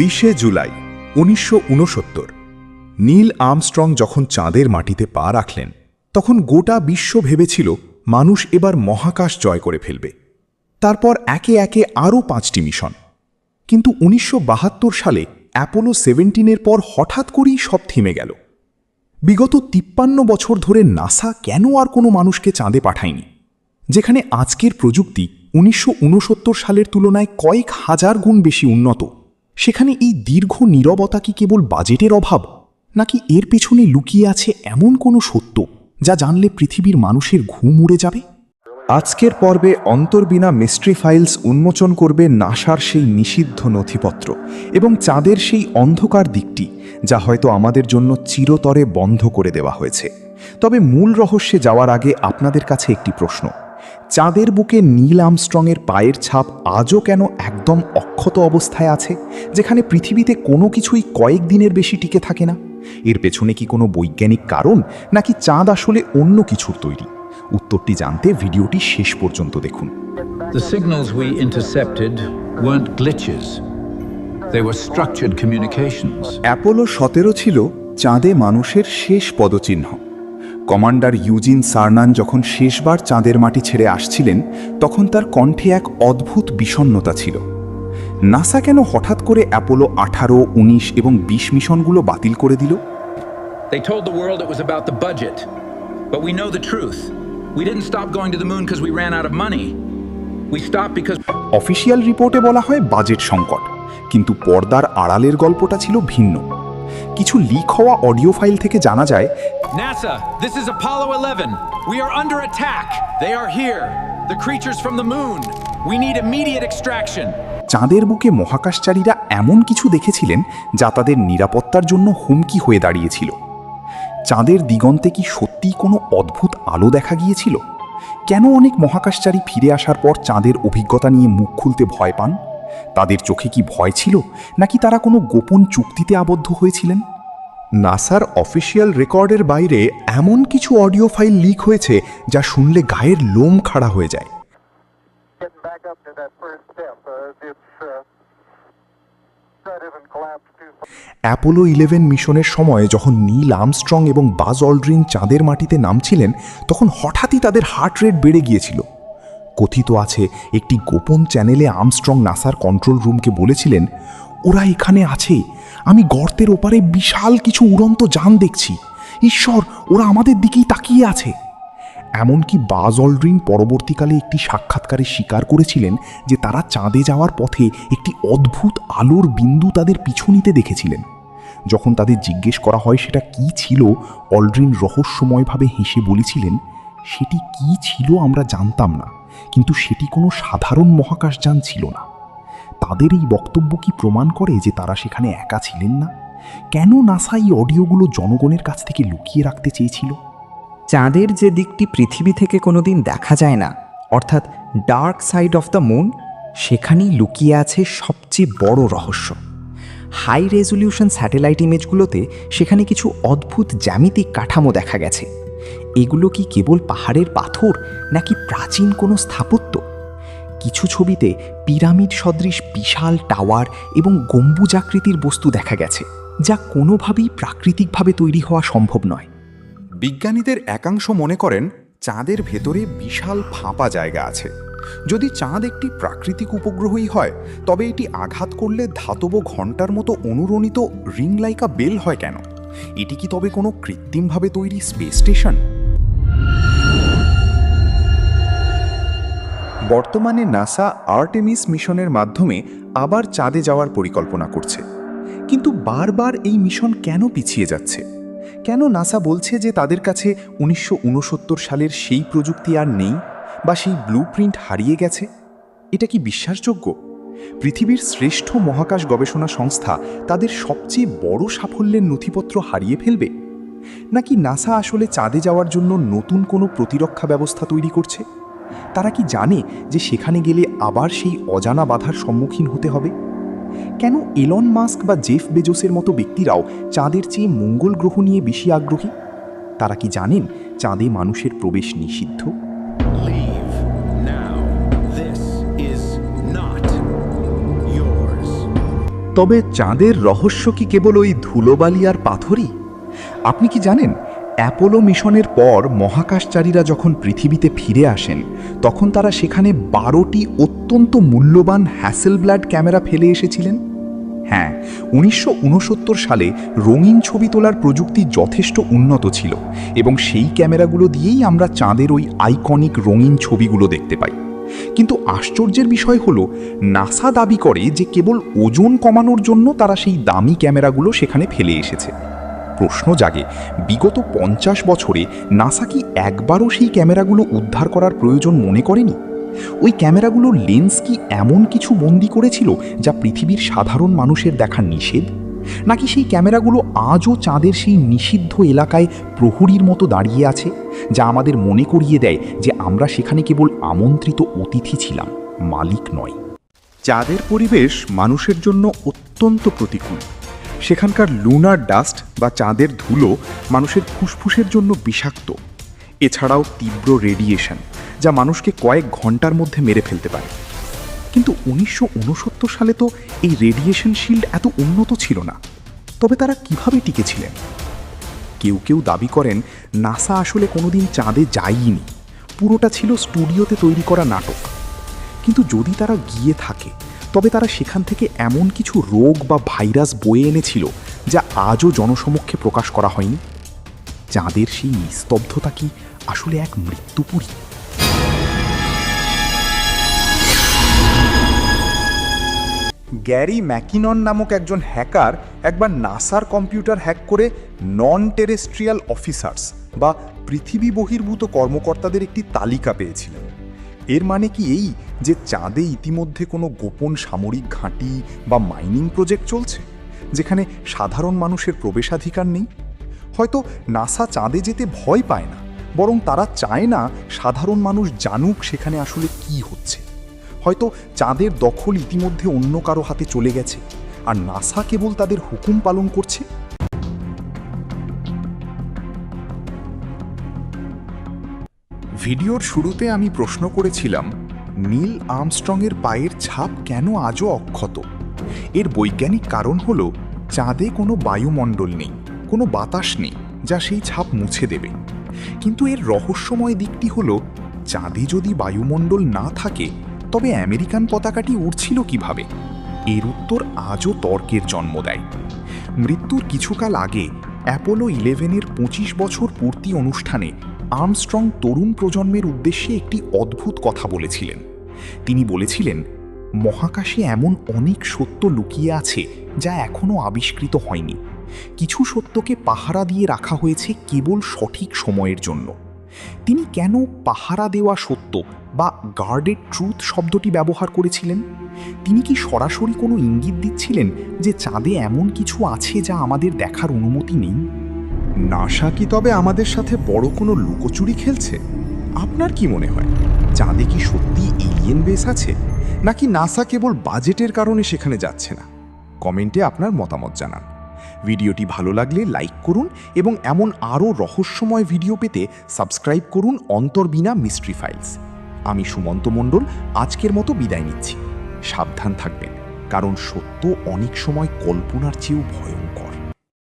20 July 1969 Neil Armstrong যখন চাঁদের মাটিতে পা রাখলেন তখন গোটা বিশ্ব ভেবেছিল মানুষ এবার মহাকাশ জয় করে ফেলবে। তারপর একে একে আরও 5টি মিশন। কিন্তু 1972 সালে অ্যাপোলো 17-এর পর হঠাৎ করেই সব থেমে গেল। বিগত 53 বছর ধরে নাসা কেন আর কোনো মানুষকে চাঁদে পাঠায়নি? যেখানে আজকের প্রযুক্তি 1969 সালের তুলনায় কয়েক হাজার গুণ বেশি উন্নত, সেখানে এই দীর্ঘ নীরবতা কি কেবল বাজেটের অভাব, নাকি এর পেছনে লুকিয়ে আছে এমন কোনো সত্য যা জানলে পৃথিবীর মানুষের ঘুম উড়ে যাবে? আজকের পর্বে অন্তর্বীণা মিস্ট্রি ফাইলস উন্মোচন করবে নাসার সেই নিষিদ্ধ নথিপত্র এবং চাঁদের সেই অন্ধকার দিকটি যা হয়তো আমাদের জন্য চিরতরে বন্ধ করে দেওয়া হয়েছে। তবে মূল রহস্যে যাওয়ার আগে আপনাদের কাছে একটি প্রশ্ন। চাঁদের বুকে নীল আর্মস্ট্রংয়ের পায়ের ছাপ আজও কেন একদম অক্ষত অবস্থায় আছে, যেখানে পৃথিবীতে কোনো কিছুই কয়েক দিনের বেশি টিকে থাকে না? এর পেছনে কি কোনো বৈজ্ঞানিক কারণ, নাকি চাঁদ আসলে অন্য কিছুর তৈরি? উত্তরটি জানতে ভিডিওটি শেষ পর্যন্ত দেখুন। The signals we intercepted weren't glitches. They were structured communications. Apollo 17 ছিল চাঁদে মানুষের শেষ পদচিহ্ন। কমান্ডার ইউজিন সার্নান যখন শেষবার চাঁদের মাটি ছেড়ে আসছিলেন তখন তার কণ্ঠে এক অদ্ভুত বিষণ্ণতা ছিল। নাসা কেন হঠাৎ করে অ্যাপোলো 18, 19 এবং 20 মিশনগুলো বাতিল করে দিল? They told the world it was about the budget. But we know the truth. We didn't stop going to the moon because we ran out of money. We stopped because official রিপোর্টে বলা হয় budget সংকট, কিন্তু পর্দার আড়ালের গল্পটা ছিল ভিন্ন। কিছু লিক হওয়া অডিও ফাইল থেকে জানা যায়, NASA, this is Apollo 11. We are under attack. They are here. The creatures from the moon. We need immediate extraction. চাঁদের বুকে মহাকাশচারীরা এমন কিছু দেখেছিলেন যা তাদের নিরাপত্তার জন্য হুমকি হয়ে দাঁড়িয়েছিল। চাঁদের দিগন্তে কি সত্যিই কোনো অদ্ভুত আলো দেখা গিয়েছিল? কেন অনেক মহাকাশচারী ফিরে আসার পর চাঁদের অভিজ্ঞতা নিয়ে মুখ খুলতে ভয় পান? তাদের চোখে কি ভয় ছিল, নাকি তারা কোনো গোপন চুক্তিতে আবদ্ধ হয়েছিলেন? নাসার অফিসিয়াল রেকর্ডের বাইরে এমন কিছু অডিও ফাইল লিক হয়েছে যা শুনলে গায়ের লোম খাড়া হয়ে যায়। অ্যাপোলো 11 মিশনের সময় যখন নীল আর্মস্ট্রং এবং বাজ অল্ড্রিন চাঁদের মাটিতে নামছিলেন তখন হঠাৎই তাদের হার্ট রেট বেড়ে গিয়েছিল। কথিত আছে একটি গোপন চ্যানেলে আর্মস্ট্রং নাসার কন্ট্রোল রুমকে বলেছিলেন, ওরা এখানে আছে, আমি গর্তের ওপারে বিশাল কিছু উড়ন্ত যান দেখছি, ঈশ্বর ওরা আমাদের দিকেই তাকিয়ে আছে। এমনকি বাজ অল্ড্রিন পরবর্তীকালে একটি সাক্ষাৎকারে স্বীকার করেছিলেন যে তারা চাঁদে যাওয়ার পথে একটি অদ্ভুত আলোর বিন্দু তাদের পিছু নিতে দেখেছিলেন। যখন তাদের জিজ্ঞেস করা হয় সেটা কী ছিল, অল্ড্রিন রহস্যময়ভাবে হেসে বলেছিলেন, সেটি কী ছিল আমরা জানতাম না, কিন্তু সেটি কোনো সাধারণ মহাকাশযান ছিল না। তাদের এই বক্তব্য কি প্রমাণ করে যে তারা সেখানে একা ছিলেন না? কেন নাসা এই অডিওগুলো জনগণের কাছ থেকে লুকিয়ে রাখতে চেয়েছিল? চাঁদের যে দিকটি পৃথিবী থেকে কোনোদিন দেখা যায় না, অর্থাৎ dark side of the moon, সেখানেই লুকিয়ে আছে সবচেয়ে বড় রহস্য। হাই রেজলিউশন স্যাটেলাইট ইমেজগুলোতে সেখানে কিছু অদ্ভুত জ্যামিতিক কাঠামো দেখা গেছে। এগুলো কি কেবল পাহাড়ের পাথর, নাকি প্রাচীন কোনো স্থাপত্য? কিছু ছবিতে পিরামিড সদৃশ বিশাল টাওয়ার এবং গম্বুজাকৃতির বস্তু দেখা গেছে, যা কোনোভাবেই প্রাকৃতিকভাবে তৈরি হওয়া সম্ভব নয়। বিজ্ঞানীদের একাংশ মনে করেন চাঁদের ভেতরে বিশাল ফাঁপা জায়গা আছে। যদি চাঁদ একটি প্রাকৃতিক উপগ্রহই হয়, তবে এটি আঘাত করলে ধাতব ঘণ্টার মতো অনুরণিত রিং লাইকা বেল হয় কেন? এটি কি তবে কোনো কৃত্রিমভাবে তৈরি স্পেস স্টেশন? বর্তমানে নাসা আর্টেমিস মিশনের মাধ্যমে আবার চাঁদে যাওয়ার পরিকল্পনা করছে, কিন্তু বারবার এই মিশন কেন পিছিয়ে যাচ্ছে? কেন নাসা বলছে যে তাদের কাছে 1969 সালের সেই প্রযুক্তি আর নেই, বা সেই ব্লুপ্রিন্ট হারিয়ে গেছে? এটা কি বিশ্বাসযোগ্য? পৃথিবীর শ্রেষ্ঠ মহাকাশ গবেষণা সংস্থা তাদের সবচেয়ে বড় সাফল্যের নথিপত্র হারিয়ে ফেলবে? নাকি নাসা আসলে চাঁদে যাওয়ার জন্য নতুন কোনো প্রতিরক্ষা ব্যবস্থা তৈরি করছে? তারা কি জানে যে সেখানে গেলে আবার সেই অজানা বাধার সম্মুখীন হতে হবে? কেন এলন মাস্ক বা জেফ বেজোসের মতো ব্যক্তিরাও চাঁদের চেয়ে মঙ্গল গ্রহ নিয়ে বেশি আগ্রহী? তারা কি জানেন চাঁদে মানুষের প্রবেশ নিষিদ্ধ? তবে চাঁদের রহস্য কি কেবল ওই ধুলোবালি আর পাথরই? আপনি কি জানেন, অ্যাপোলো মিশনের পর মহাকাশচারীরা যখন পৃথিবীতে ফিরে আসেন তখন তারা সেখানে 12টি অত্যন্ত মূল্যবান হ্যাসেলব্লাড ক্যামেরা ফেলে এসেছিলেন। হ্যাঁ, 1969 সালে রঙিন ছবি তোলার প্রযুক্তি যথেষ্ট উন্নত ছিল এবং সেই ক্যামেরাগুলো দিয়েই আমরা চাঁদের ওই আইকনিক রঙিন ছবিগুলো দেখতে পাই। কিন্তু আশ্চর্যের বিষয় হলো, নাসা দাবি করে যে কেবল ওজন কমানোর জন্য তারা সেই দামি ক্যামেরাগুলো সেখানে ফেলে এসেছে। প্রশ্ন জাগে, বিগত 50 বছরে নাসা কি একবারও সেই ক্যামেরাগুলো উদ্ধার করার প্রয়োজন মনে করেনি? ওই ক্যামেরাগুলোর লেন্স কি এমন কিছু বন্দি করেছিল যা পৃথিবীর সাধারণ মানুষের দেখা নিষেধ? নাকি সেই ক্যামেরাগুলো আজও চাঁদের সেই নিষিদ্ধ এলাকায় প্রহরীর মতো দাঁড়িয়ে আছে, যা আমাদের মনে করিয়ে দেয় যে আমরা সেখানে কেবল আমন্ত্রিত অতিথি ছিলাম, মালিক নয়? চাঁদের পরিবেশ মানুষের জন্য অত্যন্ত প্রতিকূল। সেখানকার লুনার ডাস্ট বা চাঁদের ধুলো মানুষের ফুসফুসের জন্য বিষাক্ত। এছাড়াও তীব্র রেডিয়েশন, যা মানুষকে কয়েক ঘন্টার মধ্যে মেরে ফেলতে পারে। কিন্তু 1969 সালে তো এই রেডিয়েশন শিল্ড এত উন্নত ছিল না। তবে তারা কিভাবে টিকেছিলেন? কেউ কেউ দাবি করেন নাসা আসলে কোনোদিন চাঁদে যায়নি, পুরোটা ছিল স্টুডিওতে তৈরি করা নাটক। কিন্তু যদি তারা গিয়ে থাকে, তবে তারা সেখান থেকে এমন কিছু রোগ বা ভাইরাস বয়ে এনেছিল যা আজও জনসমক্ষে প্রকাশ করা হয়নি। চাঁদের সেই নিস্তব্ধতা কি আসলে এক মৃত্যুপুরী? গ্যারি ম্যাকিনন নামক একজন হ্যাকার একবার নাসার কম্পিউটার হ্যাক করে নন টেরেস্ট্রিয়াল অফিসার্স বা পৃথিবী বহির্ভূত কর্মকর্তাদের একটি তালিকা পেয়েছিলেন। এর মানে কি এই যে চাঁদে ইতিমধ্যে কোনো গোপন সামরিক ঘাঁটি বা মাইনিং প্রজেক্ট চলছে, যেখানে সাধারণ মানুষের প্রবেশাধিকার নেই? হয়তো নাসা চাঁদে যেতে ভয় পায় না, বরং তারা চায় না সাধারণ মানুষ জানুক সেখানে আসলে কি হচ্ছে। হয়তো চাঁদের দখল ইতিমধ্যে অন্য কারো হাতে চলে গেছে, আর নাসা কেবল তাদের হুকুম পালন করছে। ভিডিওর শুরুতে আমি প্রশ্ন করেছিলাম, নীল আর্মস্ট্রংয়ের পায়ের ছাপ কেন আজও অক্ষত? এর বৈজ্ঞানিক কারণ হলো, চাঁদে কোনো বায়ুমণ্ডল নেই, কোনো বাতাস নেই যা সেই ছাপ মুছে দেবে। কিন্তু এর রহস্যময় দিকটি হলো, চাঁদে যদি বায়ুমণ্ডল না থাকে তবে আমেরিকান পতাকাটি উড়ছিল কিভাবে? এর উত্তর আজও তর্কের জন্ম দেয়। মৃত্যুর কিছুকাল আগে অ্যাপোলো 11-এর 25 বছর পূর্তি অনুষ্ঠানে আর্মস্ট্রং তরুণ প্রজন্মের উদ্দেশ্যে একটি অদ্ভুত কথা বলেছিলেন। তিনি বলেছিলেন, মহাকাশে এমন অনেক সত্য লুকিয়ে আছে যা এখনও আবিষ্কৃত হয়নি। কিছু সত্যকে পাহারা দিয়ে রাখা হয়েছে কেবল সঠিক সময়ের জন্য। তিনি কেন পাহারা দেওয়া সত্য বা গার্ডেড ট্রুথ শব্দটি ব্যবহার করেছিলেন? তিনি কি সরাসরি কোনো ইঙ্গিত দিচ্ছিলেন যে চাঁদে এমন কিছু আছে যা আমাদের দেখার অনুমতি নেই? নাসা কি তবে আমাদের সাথে বড় কোনো লুকোচুরি খেলছে? আপনার কি মনে হয়, চাঁদে কি সত্যি এলিয়েন বেস আছে, নাকি নাসা কেবল বাজেটের কারণে সেখানে যাচ্ছে না? কমেন্টে আপনার মতামত জানান। ভিডিওটি ভালো লাগলে লাইক করুন এবং এমন আরও রহস্যময় ভিডিও পেতে সাবস্ক্রাইব করুন অন্তর্বীণা মিস্ট্রি ফাইলস। আমি সুমন্ত মণ্ডল আজকের মতো বিদায় নিচ্ছি। সাবধান থাকবেন, কারণ সত্য অনেক সময় কল্পনার চেয়েও ভয়ঙ্কর।